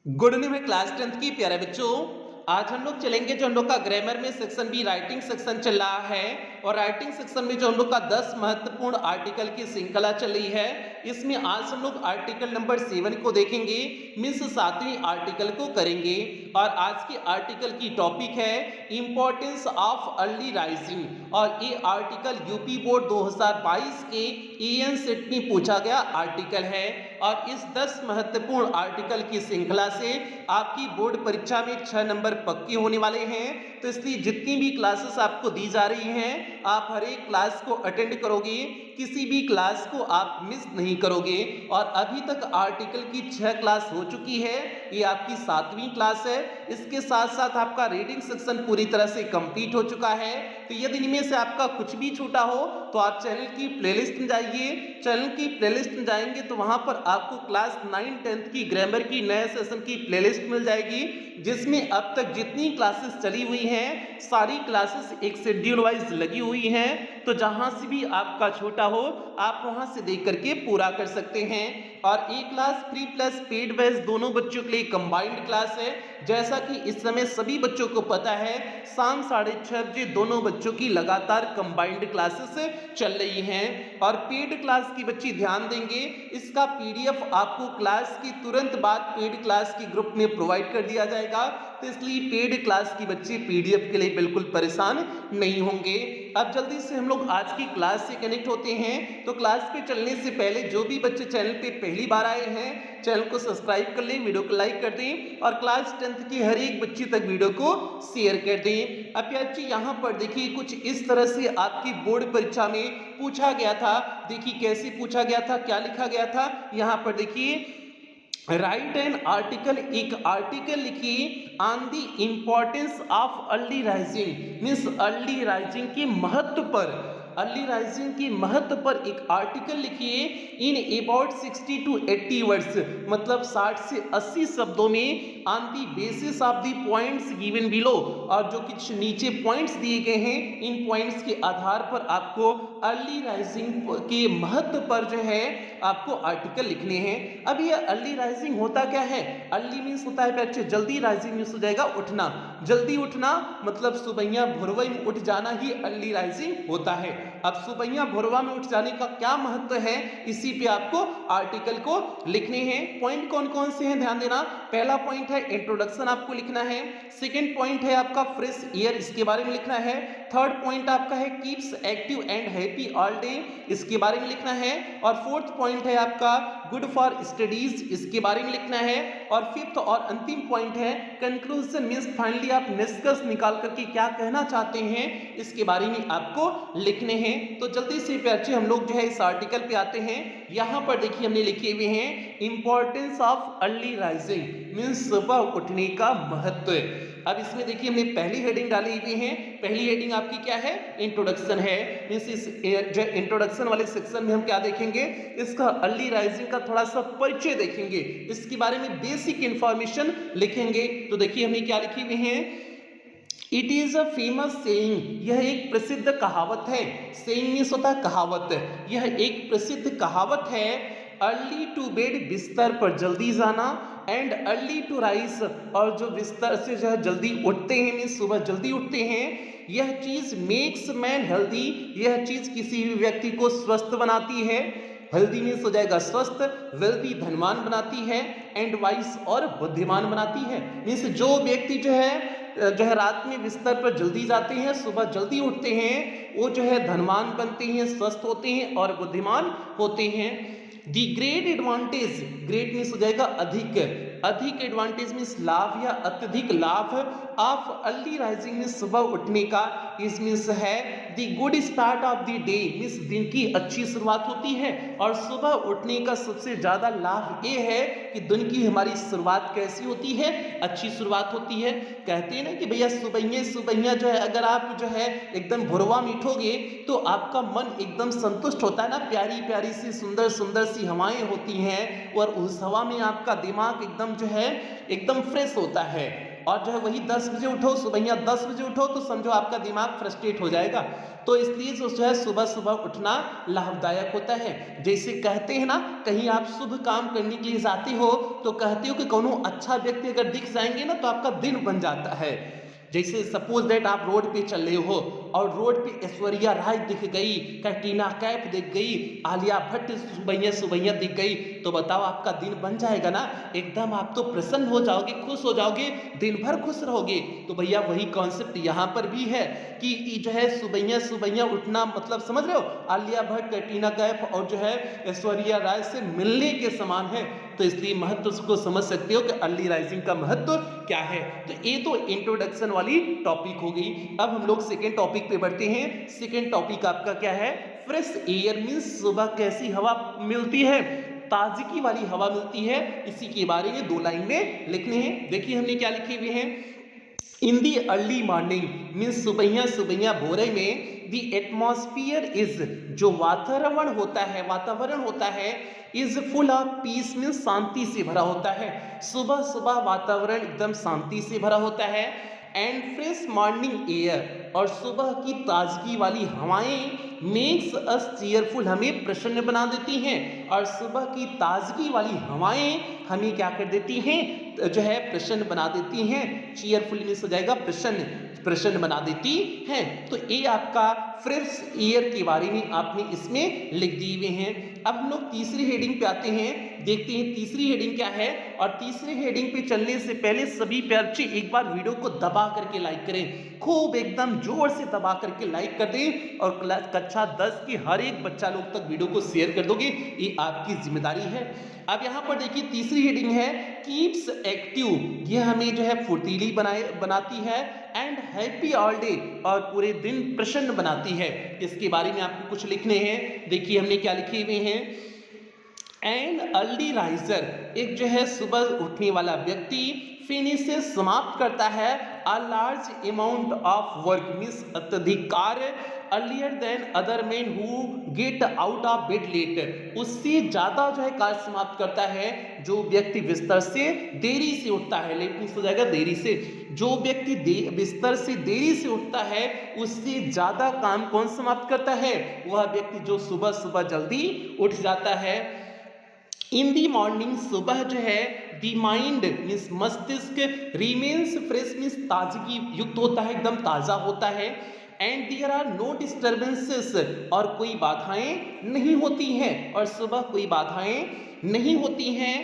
Good evening में class 10th की प्यारे बच्चों। आज हम लोग चलेंगे जो हम लोग का ग्रामर में सेक्शन बी राइटिंग सेक्शन चल रहा है और राइटिंग सेक्शन में जो हम लोग का 10 महत्वपूर्ण आर्टिकल की श्रृंखला चल रही है। इसमें आज हम लोग आर्टिकल नंबर 7 को देखेंगे, मीन्स 7वीं आर्टिकल को करेंगे। और आज की आर्टिकल की टॉपिक है इंपॉर्टेंस ऑफ अर्ली राइजिंग और ये आर्टिकल यूपी बोर्ड 2022 के EN सेट में पूछा गया आर्टिकल है। और इस 10 महत्वपूर्ण आर्टिकल की श्रृंखला से आपकी बोर्ड परीक्षा में 6 नंबर पक्के होने वाले हैं। तो इसलिए जितनी भी क्लासेस आपको दी जा रही हैं, आप हर एक क्लास को अटेंड करोगे, किसी भी क्लास को आप मिस नहीं करोगे। और अभी तक आर्टिकल की 6 क्लास हो चुकी है, ये आपकी 7वीं क्लास है। इसके साथ साथ आपका रीडिंग सेक्शन पूरी तरह से कंप्लीट हो चुका है। तो यदि इनमें से आपका कुछ भी छूटा हो तो आप चैनल की प्लेलिस्ट में जाइए। चैनल की प्लेलिस्ट में जाएंगे तो वहां पर आपको क्लास 9 10th की ग्रामर की नए सेशन की प्लेलिस्ट मिल जाएगी, जिसमें अब तक जितनी क्लासेस चली हुई हैं सारी क्लासेस एक शेड्यूल वाइज लगी हुई हैं। तो जहां से भी आपका छोटा हो आप वहां से देख करके पूरा कर सकते हैं। और ये class free plus paid batch दोनों बच्चों के लिए कंबाइंड क्लास है। जैसा कि इस समय सभी बच्चों को पता है, शाम 6:30 बजे दोनों बच्चों की लगातार कंबाइंड क्लासेस चल रही हैं। और पेड क्लास की बच्चे ध्यान देंगे, इसका PDF आपको क्लास की तुरंत बाद पेड क्लास की ग्रुप में प्रोवाइड कर दिया जाएगा। तो इसलिए पेड क्लास की बच्चे PDF के लिए बिल्कुल परेशान नहीं होंगे। अब जल्दी से हम लोग आज की क्लास से कनेक्ट होते हैं। तो क्लास पे चलने से पहले जो भी बच्चे चैनल पे पहली बार आए हैं, चैनल को सब्सक्राइब कर लें, वीडियो को लाइक कर दें और क्लास 10th की हर एक बच्ची तक वीडियो को शेयर कर दें। अब बच्चे यहाँ पर देखिए कुछ इस तरह से आपकी बोर्ड परीक्षा में पूछा गया था। देखिए कैसे पूछा गया था, क्या लिखा गया था। यहाँ पर देखिए राइट एन आर्टिकल, एक आर्टिकल लिखिए on the importance of early rising, means early rising के महत्व पर, अर्ली राइजिंग के महत्व पर एक आर्टिकल लिखिए इन अबाउट 60 to 80 वर्ड्स, मतलब 60 से 80 शब्दों में, on the basis of the points given below, और जो कुछ नीचे पॉइंट्स दिए गए हैं इन पॉइंट्स के आधार पर आपको अर्ली राइजिंग के महत्व पर जो है आपको आर्टिकल लिखने हैं। अब ये अर्ली राइजिंग होता क्या है? अर्ली मीन्स होता है बच्चे जल्दी, राइजिंग मीन्स हो जाएगा उठना, जल्दी उठना, मतलब सुबह भोरवा में उठ जाना ही अर्ली राइजिंग होता है। अब सुबह भोरवा में उठ जाने का क्या महत्व है, इसी पे आपको आर्टिकल को लिखने हैं। पॉइंट कौन कौन से हैं ध्यान देना। पहला पॉइंट है इंट्रोडक्शन, आपको लिखना है। सेकंड पॉइंट है आपका फ्रेश एयर, इसके बारे में लिखना है। थर्ड पॉइंट आपका है keeps active and happy all day, इसके बारे में लिखना है। और फोर्थ पॉइंट है आपका गुड फॉर स्टडीज, इसके बारे में लिखना है। और फिफ्थ और अंतिम पॉइंट है कंक्लूजन, मींस फाइनली आप निष्कर्ष निकाल करके क्या कहना चाहते हैं, इसके बारे में आपको लिखने हैं। तो जल्दी से बच्चे हम लोग जो है इस आर्टिकल पे आते हैं। यहाँ पर देखिए हमने लिखे हुए हैं importance of early rising, means सुबह उठने का महत्व। अब इसमें देखिए हमने पहली हेडिंग डाली हुई है। पहली हेडिंग आपकी क्या है? इंट्रोडक्शन है। मींस इस जो इंट्रोडक्शन वाले सेक्शन में हम क्या देखेंगे, इसका अर्ली राइजिंग का थोड़ा सा परिचय देखेंगे, इसके बारे में बेसिक इंफॉर्मेशन लिखेंगे। तो देखिए हमने क्या लिखे हुए हैं, it is a famous saying, यह एक प्रसिद्ध कहावत है। सेइंग मींस होता है कहावत, यह एक प्रसिद्ध कहावत है। अर्ली टू बेड, बिस्तर पर जल्दी जाना, एंड अर्ली टू राइज, और जो बिस्तर से जो है जल्दी उठते हैं, मीन्स सुबह जल्दी उठते हैं, यह चीज मेक्स मैन हेल्दी, यह चीज किसी भी व्यक्ति को स्वस्थ बनाती है। हेल्दी मीन्स हो जाएगा स्वस्थ, वेल्दी धनवान बनाती है, एंड वाइस और बुद्धिमान बनाती है। मीन्स जो व्यक्ति जो है रात में बिस्तर पर जल्दी जाते हैं, सुबह जल्दी उठते हैं, वो जो है धनवान बनते हैं, स्वस्थ होते हैं और बुद्धिमान होते हैं। The great advantage, great means हो जाएगा अधिक, अधिक एडवांटेज मीन्स लाभ या अत्यधिक लाभ ऑफ अर्ली राइजिंग मीन्स सुबह उठने का, इस मीन्स है the good start of the day, means दिन की अच्छी शुरुआत होती है। और सुबह उठने का सबसे ज्यादा लाभ ये है कि दिन की हमारी शुरुआत कैसी होती है, अच्छी शुरुआत होती है। कहते हैं ना कि भैया सुबह सुबह जो है अगर आप जो है एकदम भोरवा में उठोगे तो आपका मन एकदम संतुष्ट होता है ना, प्यारी प्यारी सी सुंदर सुंदर सी हवाएं होती हैं और उस हवा में आपका दिमाग एकदम जो है एकदम फ्रेश होता है। और जो है वही 10 बजे उठो, सुबह 10 बजे उठो, तो समझो आपका दिमाग फ्रस्ट्रेट हो जाएगा। तो इसलिए जो है सुबह सुबह उठना लाभदायक होता है। जैसे कहते हैं ना, कहीं आप शुभ काम करने के लिए जाते हो तो कहते हो कि कोनो अच्छा व्यक्ति अगर दिख जाएंगे ना तो आपका दिन बन जाता है। जैसे सपोज दैट आप रोड पे चल रहे हो और रोड पे ऐश्वर्या राय दिख गई, कैटरीना कैफ दिख गई, आलिया भट्ट सुबह दिख गई, तो बताओ आपका दिन बन जाएगा ना। एकदम आप तो प्रसन्न हो जाओगे, खुश हो जाओगे, दिन भर खुश रहोगे। तो भैया वही कॉन्सेप्ट यहाँ पर भी है कि जो है सुबह उठना मतलब समझ रहे हो, आलिया भट्ट, कैटरीना कैफ और जो है ऐश्वर्या राय से मिलने के समान है। तो इसलिए महत्व को समझ सकते हो कि अर्ली राइजिंग का महत्व क्या है। तो ये तो इंट्रोडक्शन वाली टॉपिक हो गई। अब हम लोग सेकेंड टॉपिक पे बढ़ते हैं। सेकेंड टॉपिक आपका क्या है? फ्रेश एयर मींस सुबह कैसी हवा मिलती है? ताजगी वाली हवा मिलती है। इसी के बारे में 2 लाइन में लिखने हैं। देखिए हमने क्या लिखे हुए हैं। इन दी अर्ली मॉर्निंग मीन्स सुबह भोरे में दी एटमॉस्फियर इज, जो वातावरण होता है is full of peace means शांति से भरा होता है। सुबह सुबह वातावरण एकदम शांति से भरा होता है। एंड फ्रेश मॉर्निंग एयर, और सुबह की ताजगी वाली हवाएं मेक्स अस चीयरफुल, हमें प्रसन्न बना देती हैं। और सुबह की ताजगी वाली हवाएं हमें क्या कर देती हैं? जो है प्रसन्न बना देती हैं। चीयरफुल मीन्स हो जाएगा प्रसन्न बना देती हैं। तो ये आपका फ्रेश एयर के बारे में आपने इसमें लिख दिए हुए हैं। अब हम लोग तीसरी हेडिंग पे आते हैं, देखते हैं तीसरी हेडिंग क्या है। और तीसरी हेडिंग पे चलने से पहले सभी बच्चे एक बार वीडियो को दबा करके लाइक करें, खूब एकदम जोर से दबा करके लाइक कर दें। और कक्षा 10 के हर एक बच्चा लोग तक वीडियो को शेयर कर दोगे, ये आपकी जिम्मेदारी है। अब यहाँ पर देखिए तीसरी हेडिंग है कीप्स एक्टिव, ये हमें जो है फुर्तीली बनाती है। एंड हैप्पी ऑल डे, और पूरे दिन प्रसन्न बनाती है। इसके बारे में आपको कुछ लिखने हैं। देखिए हमने क्या लिखे हुए हैं। एंड अर्ली राइजर, एक जो है सुबह उठने वाला व्यक्ति फिनिशेस समाप्त करता है a large amount of work means अत्यधिक कार्य earlier than other man who get out of bed late, उससे ज्यादा जो है कार्य समाप्त करता है जो व्यक्ति बिस्तर से देरी से उठता है। लेट मीन्स हो जाएगा देरी से। जो व्यक्ति बिस्तर से देरी से उठता है उससे ज्यादा काम कौन समाप्त करता है? वह व्यक्ति जो सुबह सुबह जल्दी उठ जाता है। इन दी मॉर्निंग, सुबह जो है दी माइंड मीन्स मस्तिष्क रिमेन्स फ्रेश मीन्स ताजगी युक्त होता है, एकदम ताजा होता है। And there are no disturbances, और कोई बाधाएं नहीं होती हैं, और सुबह कोई बाधाएं नहीं होती हैं।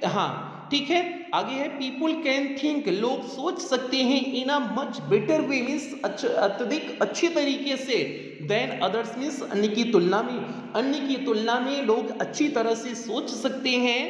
हाँ ठीक है, आगे है पीपुल कैन थिंक, लोग सोच सकते हैं in a much better way means अत्यधिक अच्छे तरीके से। देन अदर्स मीन्स अन्य की तुलना में लोग अच्छी तरह से सोच सकते हैं।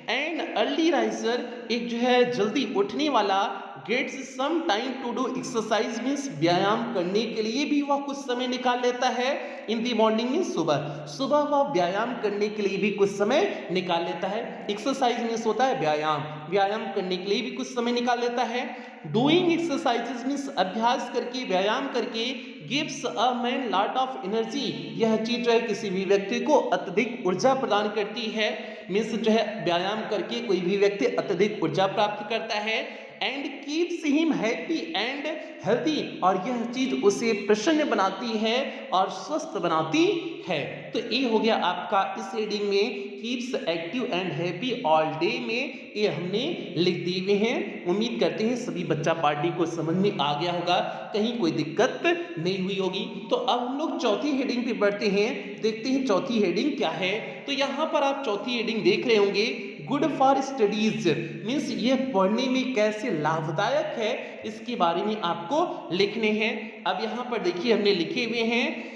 एंड अर्ली राइजर, एक जो है जल्दी उठने वाला gets some time to do exercise means व्यायाम करने के लिए भी वह कुछ समय निकाल लेता है। इन दी मॉर्निंग मीन्स सुबह वह व्यायाम करने के लिए भी कुछ समय निकाल लेता है। एक्सरसाइज मीन्स होता है व्यायाम करने के लिए भी कुछ समय निकाल लेता है। डूइंग एक्सरसाइजेस मीन्स अभ्यास करके, व्यायाम करके, gives a man lot of energy, यह चीज जो है किसी भी व्यक्ति को अत्यधिक ऊर्जा प्रदान करती है। मीन्स जो है व्यायाम करके कोई भी व्यक्ति अत्यधिक ऊर्जा प्राप्त करता है। And keeps him happy and healthy, और यह चीज उसे प्रसन्न बनाती है और स्वस्थ बनाती है। तो ये हो गया आपका इस हेडिंग में keeps active and happy all day में ये हमने लिख दिए हुए हैं। उम्मीद करते हैं सभी बच्चा पार्टी को समझ में आ गया होगा, कहीं कोई दिक्कत नहीं हुई होगी। तो अब हम लोग चौथी हेडिंग पे बढ़ते हैं, देखते हैं चौथी हेडिंग क्या है। तो यहाँ पर आप चौथी हेडिंग देख रहे होंगे गुड फॉर स्टडीज मीन्स ये पढ़ने में कैसे लाभदायक है, इसके बारे में आपको लिखने हैं। अब यहाँ पर देखिए हमने लिखे हुए हैं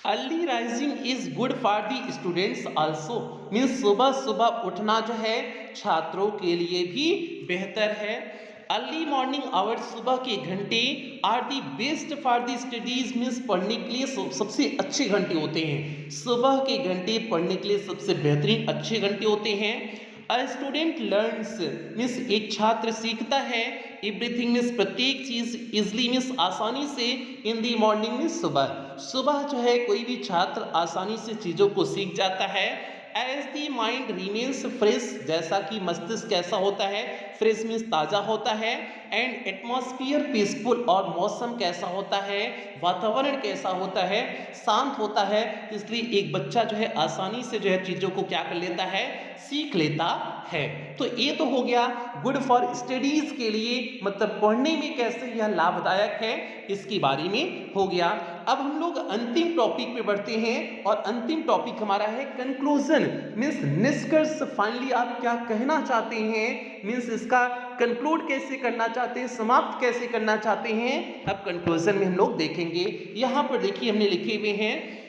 early rising is good for the students also means सुबह सुबह उठना जो है छात्रों के लिए भी बेहतर है। अर्ली मॉर्निंग आवर्स, सुबह के घंटे are the best for the studies means पढ़ने के लिए सबसे अच्छे घंटे होते हैं। सुबह के घंटे पढ़ने के लिए सबसे बेहतरीन अच्छे घंटे होते हैं। अ स्टूडेंट लर्न्स मीन्स एक छात्र सीखता है। एवरीथिंग मीन्स प्रत्येक चीज, इजली मीन्स आसानी से। इन दी मॉर्निंग मीन्स सुबह जो है कोई भी छात्र आसानी से चीजों को सीख जाता है। As the mind remains fresh, जैसा कि मस्तिष्क कैसा होता है, फ्रेश मीन्स ताज़ा होता है, एंड एटमॉस्फियर पीसफुल, और मौसम कैसा होता है, वातावरण कैसा होता है, शांत होता है। इसलिए एक बच्चा जो है आसानी से जो है चीज़ों को क्या कर लेता है, सीख लेता है। तो ये तो हो गया गुड फॉर स्टडीज के लिए, मतलब पढ़ने में कैसे यह लाभदायक है, इसके बारे में हो गया। अब हम लोग अंतिम टॉपिक पे बढ़ते हैं, और अंतिम टॉपिक हमारा है कंक्लूजन, मीन्स निष्कर्ष। फाइनली आप क्या कहना चाहते हैं, मीन्स इसका कंक्लूड कैसे करना चाहते हैं, समाप्त कैसे करना चाहते हैं, अब कंक्लूजन में हम लोग देखेंगे। यहाँ पर देखिए हमने लिखे हुए हैं,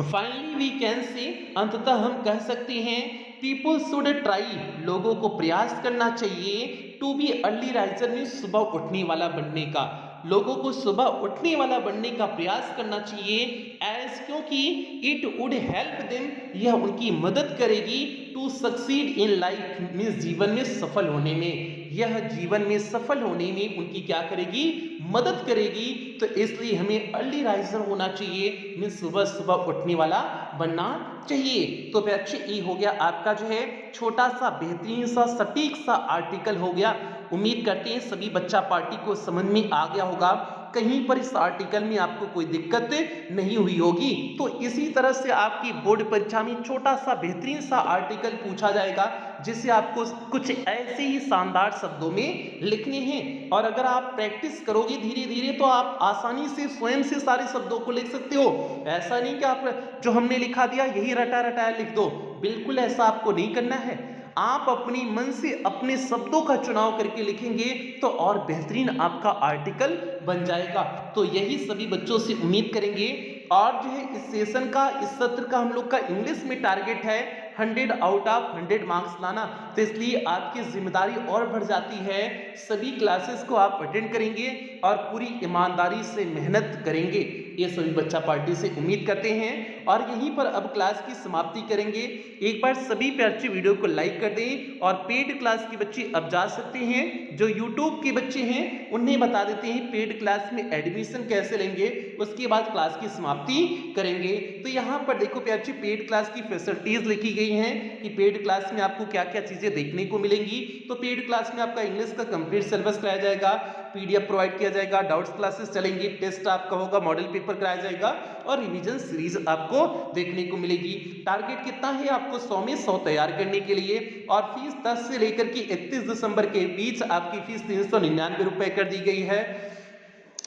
फाइनली वी कैन से, अंततः हम कह सकते हैं, पीपल शुड ट्राई, लोगों को प्रयास करना चाहिए, to be early riser means सुबह उठने वाला बनने का, लोगों को सुबह उठने वाला बनने का प्रयास करना चाहिए, एज क्योंकि इट वुड हेल्प देम, यह उनकी मदद करेगी, to succeed in life means जीवन में सफल होने में, यह जीवन में सफल होने में उनकी क्या करेगी, मदद करेगी। तो इसलिए हमें अर्ली राइजर होना चाहिए, मीन्स सुबह सुबह उठने वाला बनना चाहिए। तो बच्चे ये हो गया आपका जो है छोटा सा बेहतरीन सा सटीक सा आर्टिकल हो गया। उम्मीद करते हैं सभी बच्चा पार्टी को समझ में आ गया होगा, कहीं पर इस आर्टिकल में आपको कोई दिक्कत नहीं हुई होगी। तो इसी तरह से आपकी बोर्ड परीक्षा में छोटा सा बेहतरीन सा आर्टिकल पूछा जाएगा, जिसे आपको कुछ ऐसे ही शानदार शब्दों में लिखने हैं, और अगर आप प्रैक्टिस करोगे धीरे धीरे तो आप आसानी से स्वयं से सारे शब्दों को लिख सकते हो। ऐसा नहीं कि आप जो हमने लिखा दिया यही रटा रटाया लिख दो, बिल्कुल ऐसा आपको नहीं करना है। आप अपनी मन से अपने शब्दों का चुनाव करके लिखेंगे तो और बेहतरीन आपका आर्टिकल बन जाएगा। तो यही सभी बच्चों से उम्मीद करेंगे। और जो है इस सेशन का, इस सत्र का हम लोग का इंग्लिश में टारगेट है 100 आउट ऑफ 100 मार्क्स लाना। तो इसलिए आपकी जिम्मेदारी और बढ़ जाती है, सभी क्लासेस को आप अटेंड करेंगे और पूरी ईमानदारी से मेहनत करेंगे, ये सभी बच्चा पार्टी से उम्मीद करते हैं। और यहीं पर अब क्लास की समाप्ति करेंगे। एक बार सभी बच्चे वीडियो को लाइक कर दें, और पेड क्लास के बच्चे अब जा सकते हैं। जो यूट्यूब के बच्चे हैं उन्हें बता देते हैं पेड क्लास में एडमिशन कैसे लेंगे, उसके बाद क्लास की समाप्ति करेंगे। तो यहाँ पर देखो बच्चे पेड क्लास की फैसिलिटीज लिखी गई हैं कि पेड क्लास में आपको क्या क्या चीजें देखने को मिलेंगी। तो पेड क्लास में आपका इंग्लिश का कंप्लीट सिलेबस कराया जाएगा, पीडीएफ प्रोवाइड किया जाएगा, डाउट्स क्लासेस चलेंगी, टेस्ट आपका होगा, मॉडल पेपर कराया जाएगा, और रिवीजन सीरीज आपको देखने को मिलेगी। टारगेट कितना है आपको 100 में 100 तैयार करने के लिए, और फीस 10 से लेकर के 31 दिसंबर के बीच आपकी फीस 399 रुपए कर दी गई है।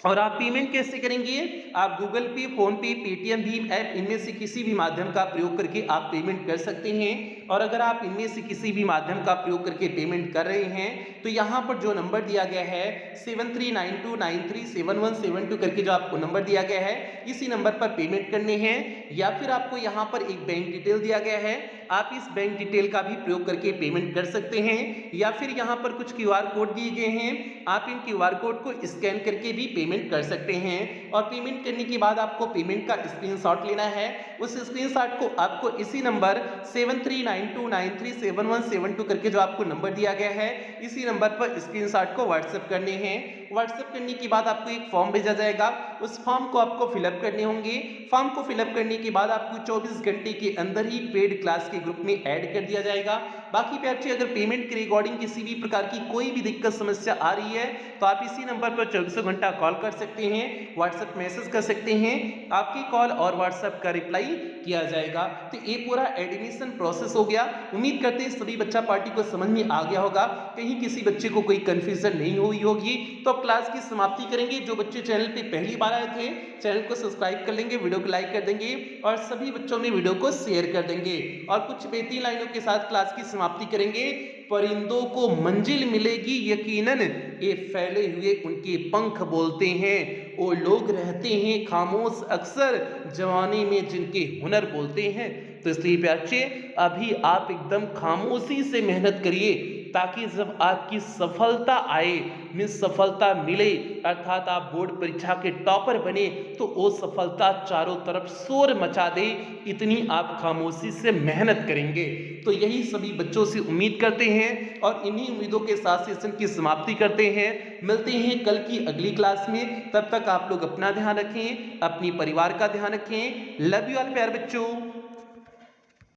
और आप पेमेंट कैसे करेंगे, आप गूगल पे, फोन पे, पेटीएम भीम ऐप, इनमें से किसी भी माध्यम का प्रयोग करके आप पेमेंट कर सकते हैं। और अगर आप इनमें से किसी भी माध्यम का प्रयोग करके पेमेंट कर रहे हैं तो यहाँ पर जो नंबर दिया गया है 7392937172 करके जो आपको नंबर दिया गया है, इसी नंबर पर पेमेंट करने हैं। या फिर आपको यहाँ पर एक बैंक डिटेल दिया गया है, आप इस बैंक डिटेल का भी प्रयोग करके पेमेंट कर सकते हैं। या फिर यहाँ पर कुछ क्यूआर कोड दिए गए हैं, आप इन क्यूआर कोड को स्कैन करके भी पेमेंट कर सकते हैं। और पेमेंट करने के बाद आपको पेमेंट का स्क्रीनशॉट लेना है। उस स्क्रीनशॉट को आपको इसी नंबर 7392937172 करके जो आपको नंबर दिया गया है, इसी नंबर पर स्क्रीनशॉट को व्हाट्सएप करने हैं। व्हाट्सएप करने के बाद आपको एक फॉर्म भेजा जाएगा, उस फॉर्म को आपको फिलअप करने होंगे। फॉर्म को फिलअप करने के बाद आपको 24 घंटे के अंदर ही पेड क्लास के ग्रुप में ऐड कर दिया जाएगा। बाकी बच्चे अगर पेमेंट के रिगार्डिंग किसी भी प्रकार की कोई भी दिक्कत समस्या आ रही है तो आप इसी नंबर पर 24 घंटा कॉल कर सकते हैं, व्हाट्सएप मैसेज कर सकते हैं, आपकी कॉल और व्हाट्सएप का रिप्लाई किया जाएगा। तो ये पूरा एडमिशन प्रोसेस हो गया। उम्मीद करते हैं सभी बच्चा पार्टी को समझ में आ गया होगा, कहीं किसी बच्चे को कोई कंफ्यूजन नहीं हुई होगी। तो अब क्लास की समाप्ति करेंगे। जो बच्चे चैनल पे पहली बार आए थे चैनल को सब्सक्राइब कर लेंगे, वीडियो को लाइक कर देंगे और सभी बच्चों में वीडियो को शेयर कर देंगे। और कुछ बेहतरीन लाइनों के साथ क्लास की समाप्ति करेंगे। परिंदों को मंजिल मिलेगी यकीनन, ये फैले हुए उनके पंख बोलते हैं, वो लोग रहते हैं खामोश अक्सर जवानी में जिनके हुनर बोलते हैं। तो इसलिए बच्चे अभी आप एकदम खामोशी से मेहनत करिए, ताकि जब आपकी सफलता आए, मीन्स सफलता मिले, अर्थात आप बोर्ड परीक्षा के टॉपर बने, तो वो सफलता चारों तरफ शोर मचा दे, इतनी आप खामोशी से मेहनत करेंगे। तो यही सभी बच्चों से उम्मीद करते हैं और इन्हीं उम्मीदों के साथ सेशन की समाप्ति करते हैं। मिलते हैं कल की अगली क्लास में, तब तक आप लोग अपना ध्यान रखें, अपनी परिवार का ध्यान रखें। लव यू ऑल प्यारे बच्चों।